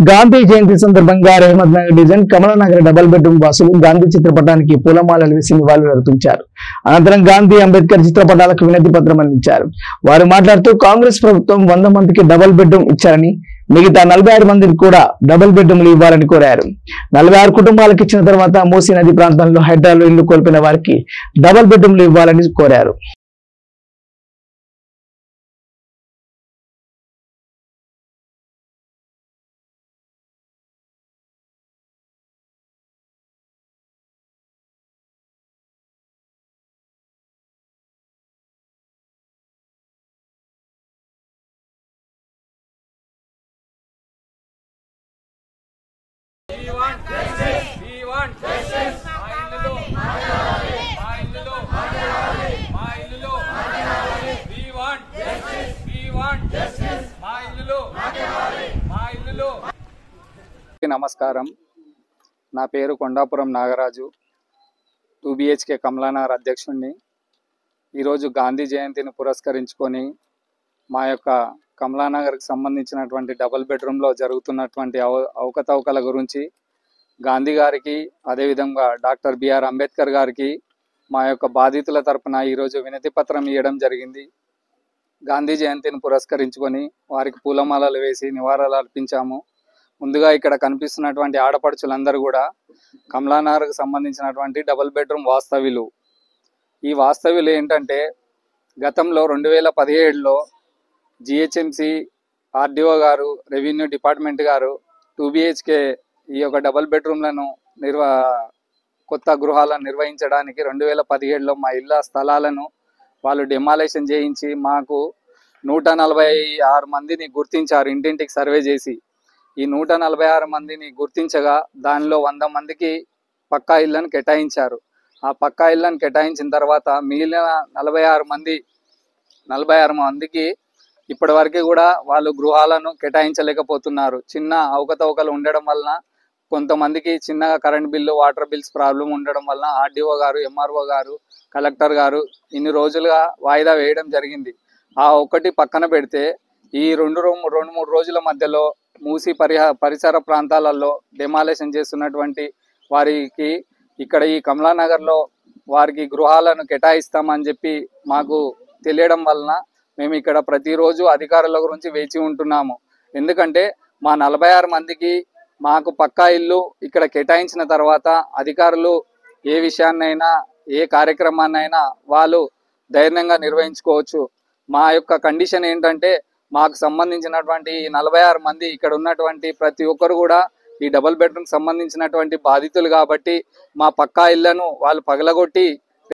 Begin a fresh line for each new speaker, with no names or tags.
గాంధీ జయంతి సందర్భంగా Rahmat Nagar division Kamalanagar double bedroom వాసులు గాంధీ చిత్రపటానికి పూలమాలలు వేసి నివాళులు అర్పించారు. అనంతరం గాంధీ అంబేద్కర్ చిత్రపటాలకు వినతి పత్రం అందించారు. వారు మాట్లాడుతూ కాంగ్రెస్ ప్రభుత్వం 100 మందికి డబుల్ బెడ్రూమ్ ఇచ్చారని, మిగతా 46 మందికి కూడా డబుల్ బెడ్రూమ్లు ఇవ్వాలని కోరారు. 46 కుటుంబాలకు ఇచ్చిన తర్వాత మూసీ నది ప్రాంతంలో హైడ్రాలో ఇల్లు కోల్పోయిన వారికి డబుల్ బెడ్రూమ్లు ఇవ్వాలని కోరారు.
We want justice. We want justice. We want justice. We want justice.
నమస్కారం. నా పేరు కొండాపురం నాగరాజు, 2 BHK కమలానగర్ అధ్యక్షుడిని. ఈరోజు గాంధీ జయంతిని పురస్కరించుకొని మా యొక్క కమలానగర్కి సంబంధించినటువంటి డబుల్ బెడ్రూమ్లో జరుగుతున్నటువంటి అవకతవకల గురించి గాంధీ గారికి, అదేవిధంగా డాక్టర్ బిఆర్ అంబేద్కర్ గారికి మా యొక్క బాధితుల తరపున ఈరోజు వినతి పత్రం ఇవ్వడం జరిగింది. గాంధీ జయంతిని పురస్కరించుకొని వారికి పూలమాలలు వేసి నివాళులు అర్పించాము. ముందుగా ఇక్కడ కనిపిస్తున్నటువంటి ఆడపడుచులందరూ కూడా కమలానగర్కి సంబంధించినటువంటి డబుల్ బెడ్రూమ్ వాస్తవ్యులు. ఈ వాస్తవ్యులు ఏంటంటే, గతంలో 2017లో GHMC RDO గారు, రెవెన్యూ డిపార్ట్మెంట్ గారు 2 BHK ఈ యొక్క డబుల్ బెడ్రూమ్లను కొత్త గృహాలను నిర్వహించడానికి 2017లో మా ఇళ్ళ స్థలాలను వాళ్ళు డెమాలేషన్ చేయించి మాకు 146 మందిని గుర్తించారు. ఇంటింటికి సర్వే చేసి ఈ 146 మందిని గుర్తించగా దానిలో 100 మందికి పక్కా ఇళ్లను కేటాయించారు. ఆ పక్కా ఇళ్లను కేటాయించిన తర్వాత మిగిలిన 46 మందికి ఇప్పటి వరకు కూడా వాళ్ళు గృహాలను కేటాయించలేకపోతున్నారు. చిన్న అవకతవకలు ఉండడం వలన, కొంతమందికి చిన్నగా current bill, water bills problem ఉండడం వలన RDO గారు, MRO గారు, కలెక్టర్ గారు ఇన్ని రోజులుగా వాయిదా వేయడం జరిగింది. ఆ ఒక్కటి పక్కన పెడితే ఈ 2-3 రోజుల మధ్యలో మూసీ పరిసర ప్రాంతాలలో డెమాలేషన్ చేస్తున్నటువంటి వారికి ఇక్కడ ఈ కమలానగర్లో వారికి గృహాలను కేటాయిస్తామని చెప్పి మాకు తెలియడం వలన మేము ఇక్కడ ప్రతిరోజు అధికారుల గురించి వేచి ఉంటున్నాము. ఎందుకంటే మా 46 మందికి మాకు పక్కా ఇల్లు ఇక్కడ కేటాయించిన తర్వాత అధికారులు ఏ విషయాన్నైనా, ఏ కార్యక్రమాన్నైనా వాళ్ళు ధైర్యంగా నిర్వహించుకోవచ్చు. మా యొక్క కండిషన్ ఏంటంటే, మాకు సంబంధించినటువంటి 46 మంది ఇక్కడ ఉన్నటువంటి ప్రతి ఒక్కరు కూడా ఈ డబుల్ బెడ్రూమ్ సంబంధించినటువంటి బాధితులు కాబట్టి మా పక్కా ఇళ్లను వాళ్ళు పగలగొట్టి